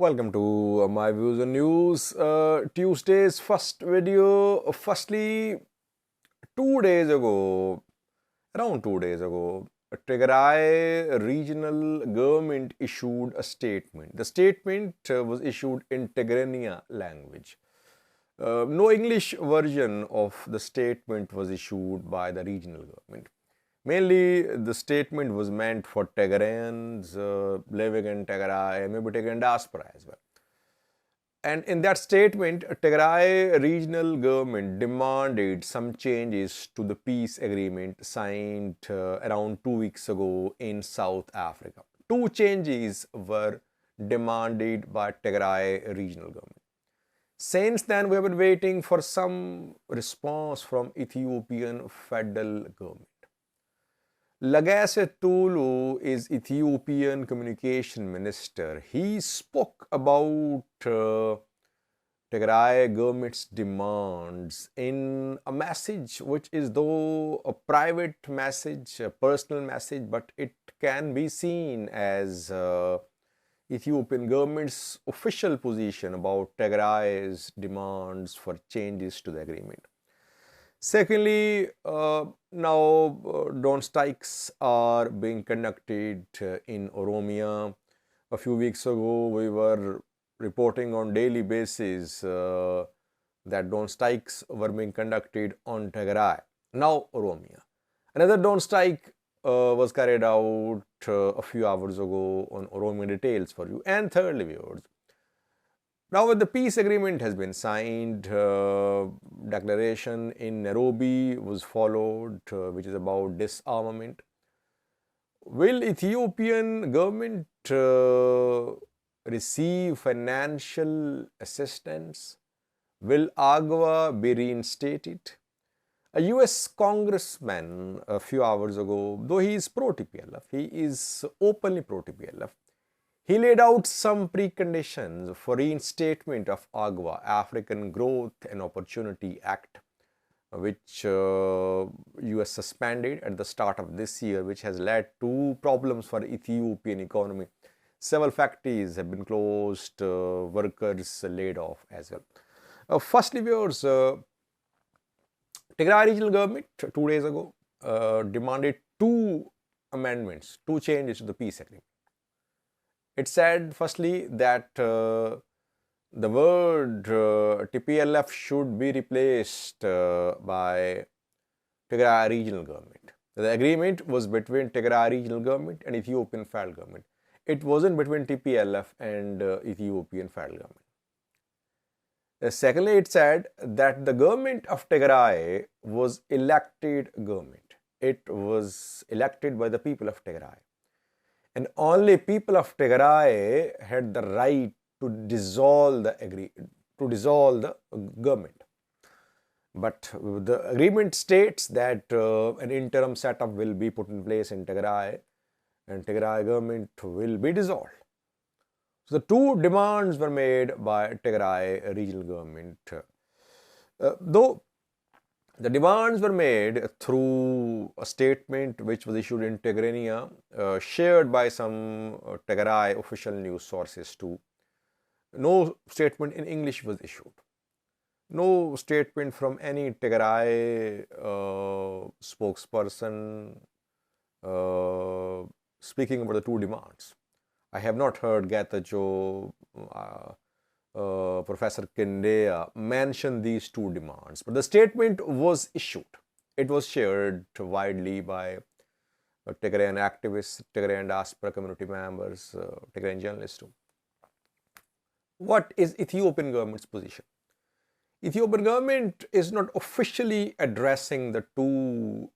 Welcome to my views on news. Tuesday's first video. Firstly, 2 days ago, around 2 days ago, Tigray regional government issued a statement. The statement was issued in Tigrania language. No English version of the statement was issued by the regional government. Mainly, the statement was meant for Tigrayans living in Tigray, maybe Tigrayan diaspora as well. And in that statement, Tigray regional government demanded some changes to the peace agreement signed around 2 weeks ago in South Africa. Two changes were demanded by Tigray regional government. Since then, we have been waiting for some response from Ethiopian federal government. Lagasse Tulu is Ethiopian communication minister. He spoke about Tigray government's demands in a message which is though a private message, a personal message, but it can be seen as Ethiopian government's official position about Tigray's demands for changes to the agreement. Secondly, now drone strikes are being conducted in Oromia. A few weeks ago, we were reporting on daily basis that drone strikes were being conducted on Tigray. Now Oromia. Another drone strike was carried out a few hours ago on Oromia. Details for you. And thirdly, viewers, now the peace agreement has been signed, declaration in Nairobi was followed, which is about disarmament. Will Ethiopian government receive financial assistance? Will AGOA be reinstated? A US congressman a few hours ago, though he is pro-TPLF, he is openly pro-TPLF, he laid out some preconditions for reinstatement of AGOA, African Growth and Opportunity Act, which US suspended at the start of this year, which has led to problems for Ethiopian economy. Several factories have been closed, workers laid off as well. Firstly, viewers, Tigray regional government 2 days ago demanded two amendments, two changes to the peace agreement. It said, firstly, that the word TPLF should be replaced by Tigray regional government. The agreement was between Tigray regional government and Ethiopian federal government. It wasn't between TPLF and Ethiopian federal government. Secondly, it said that the government of Tigray was elected government. It was elected by the people of Tigray. And only people of Tigray had the right to dissolve the government. But the agreement states that an interim setup will be put in place in Tigray, and Tigray government will be dissolved. So the two demands were made by Tigray regional government. Though the demands were made through a statement which was issued in Tigrania, shared by some Tigray official news sources too. No statement in English was issued. No statement from any Tigray spokesperson speaking about the two demands. I have not heard Getachew, Professor Kendea mention these two demands, but the statement was issued. It was shared widely by Tigrayan activists, Tigrayan diaspora community members, Tigrayan journalists too. What is Ethiopian government's position? Ethiopian government is not officially addressing the two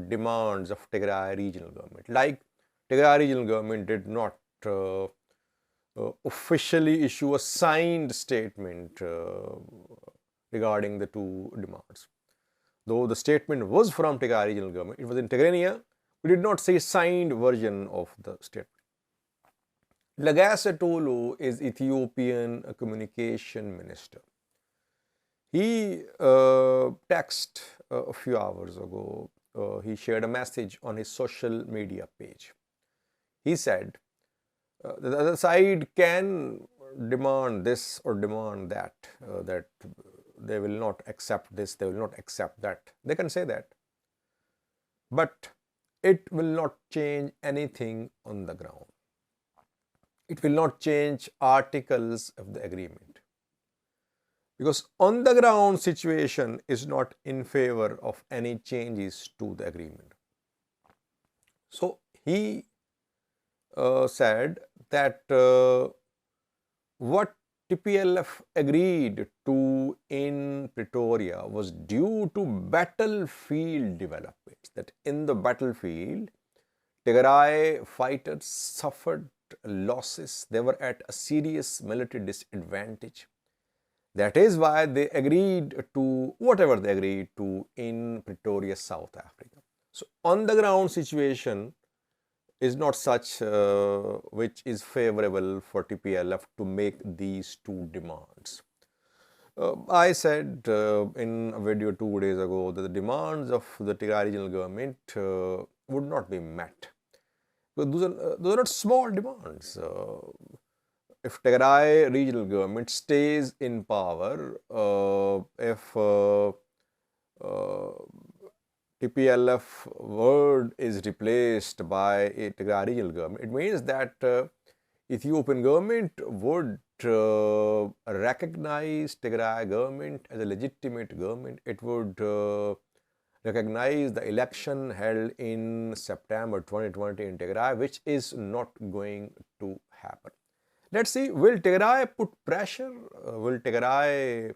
demands of Tigray regional government. Like Tigray regional government did not officially issue a signed statement regarding the two demands. Though the statement was from Tigray regional government, it was in Tigrania, we did not say signed version of the statement. Lagasse Tulu is Ethiopian communication minister. He texted a few hours ago, he shared a message on his social media page. He said, the other side can demand this or demand that, that they will not accept this, they will not accept that. They can say that. But it will not change anything on the ground. It will not change articles of the agreement. Because on the ground situation is not in favor of any changes to the agreement. So he said that what TPLF agreed to in Pretoria was due to battlefield developments, that in the battlefield, Tigray fighters suffered losses, they were at a serious military disadvantage. That is why they agreed to whatever they agreed to in Pretoria, South Africa. So on the ground situation is not such which is favorable for TPLF to make these two demands. I said in a video 2 days ago that the demands of the Tigray regional government would not be met. But those are not small demands. If Tigray regional government stays in power, if TPLF word is replaced by a Tigray regional government, it means that Ethiopian government would recognize Tigray government as a legitimate government. It would recognize the election held in September 2020 in Tigray, which is not going to happen. Let's see, will Tigray put pressure? Will Tigray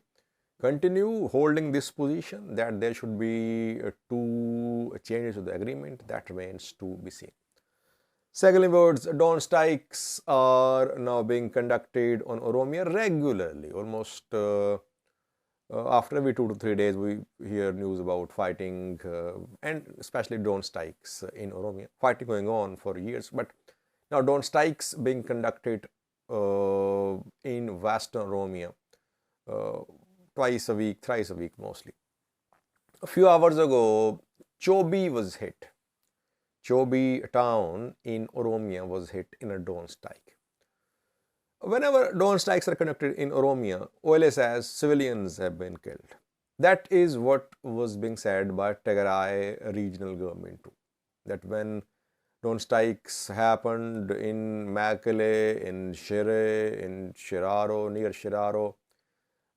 continue holding this position that there should be two changes to the agreement? That remains to be seen. Secondly, words, dawn strikes are now being conducted on Oromia regularly. Almost after every 2 to 3 days, we hear news about fighting and especially dawn strikes in Oromia. Fighting going on for years, but now dawn strikes being conducted in Western Oromia twice a week, thrice a week mostly. A few hours ago, Chobi was hit. Chobi town in Oromia was hit in a dawn strike. Whenever dawn strikes are conducted in Oromia, OLA says civilians have been killed. That is what was being said by Tigray regional government too. That when dawn strikes happened in Mekelle, in Shire, in Shiraro, near Shiraro,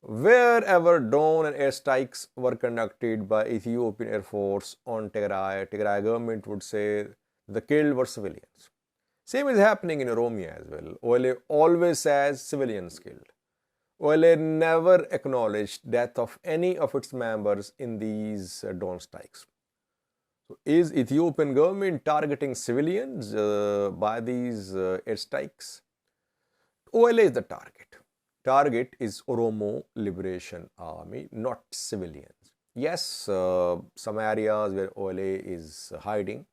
wherever dawn and air strikes were conducted by Ethiopian Air Force on Tigray, Tigray government would say the killed were civilians. Same is happening in Oromia as well. OLA always says civilians killed. OLA never acknowledged death of any of its members in these dawn strikes. So is Ethiopian government targeting civilians by these airstrikes? OLA is the target. Target is Oromo Liberation Army, not civilians. Yes, some areas where OLA is hiding,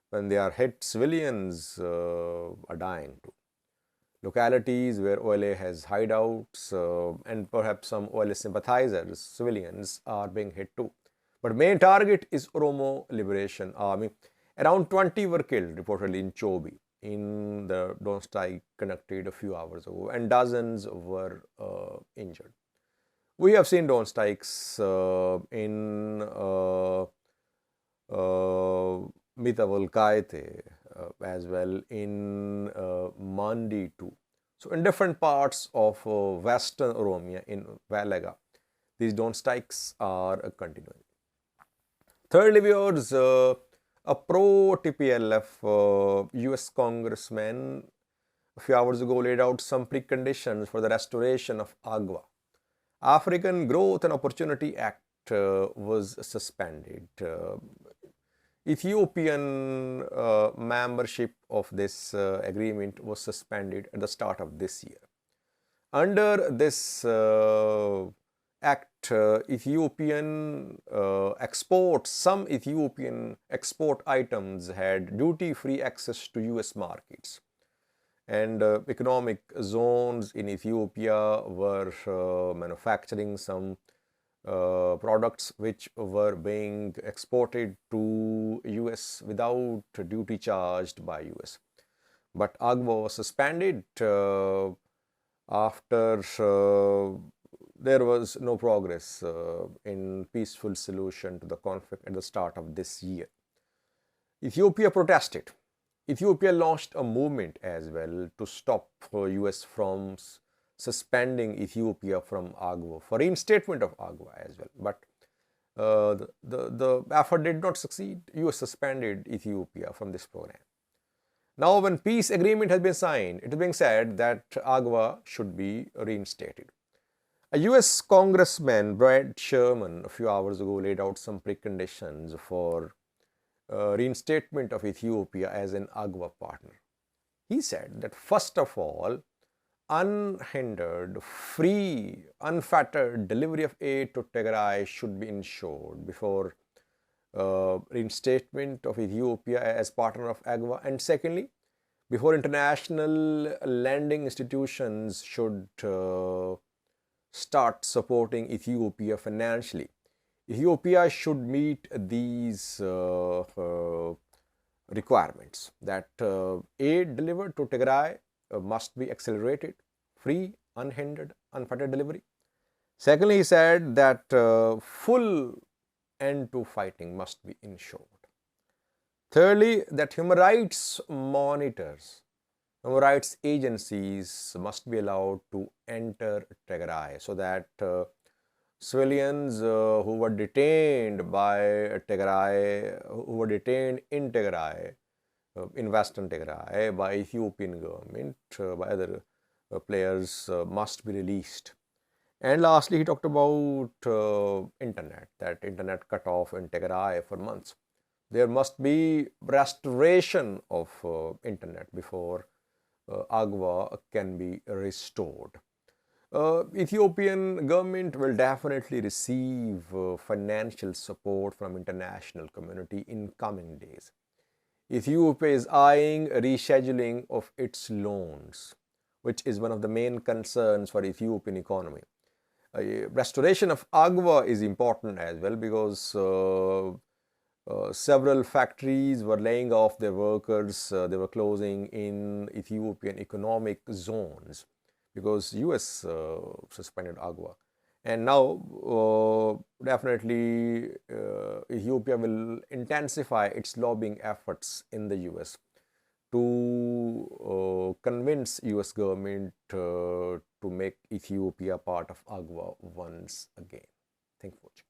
when they are hit, civilians are dying too. Localities where OLA has hideouts and perhaps some OLA sympathizers, civilians are being hit too. But main target is Oromo Liberation Army. Around 20 were killed reportedly in Chobi in the dawn strike conducted a few hours ago, and dozens were injured. We have seen dawn strikes in Mitavol-Kaite as well, in Mandi too. So in different parts of Western Oromia, in Valaga, these dawn strikes are continuing. Thirdly, viewers, a pro-TPLF US congressman a few hours ago laid out some preconditions for the restoration of AGOA. African Growth and Opportunity Act was suspended. Ethiopian membership of this agreement was suspended at the start of this year. Under this act, Ethiopian exports, some Ethiopian export items had duty-free access to US markets. And economic zones in Ethiopia were manufacturing some products which were being exported to US without duty charged by US. But AGOA was suspended after there was no progress in peaceful solution to the conflict at the start of this year. Ethiopia protested. Ethiopia launched a movement as well to stop US from suspending Ethiopia from AGOA, for reinstatement of AGOA as well. But the effort did not succeed. US suspended Ethiopia from this program. Now, when peace agreement has been signed, it is being said that AGOA should be reinstated. A US Congressman, Brad Sherman, a few hours ago laid out some preconditions for reinstatement of Ethiopia as an AGOA partner. He said that first of all, unhindered, free, unfettered delivery of aid to Tigray should be ensured before reinstatement of Ethiopia as partner of AGOA. And secondly, before international lending institutions should start supporting Ethiopia financially. Ethiopia should meet these requirements, that aid delivered to Tigray must be accelerated, free, unhindered, unfettered delivery. Secondly, he said that full end to fighting must be ensured. Thirdly, that human rights monitors, human rights agencies must be allowed to enter Tigray so that civilians who were detained by Tigray, who were detained in Tigray, in Western Tigray by Ethiopian government, by other players, must be released. And lastly, he talked about internet, that internet cut off in Tigray for months. There must be restoration of internet before AGOA can be restored. Ethiopian government will definitely receive financial support from international community in coming days. Ethiopia is eyeing rescheduling of its loans, which is one of the main concerns for Ethiopian economy. Restoration of AGOA is important as well because several factories were laying off their workers. They were closing in Ethiopian economic zones because US suspended AGOA. And now definitely Ethiopia will intensify its lobbying efforts in the US to convince US government to make Ethiopia part of AGOA once again. Thank you for watching.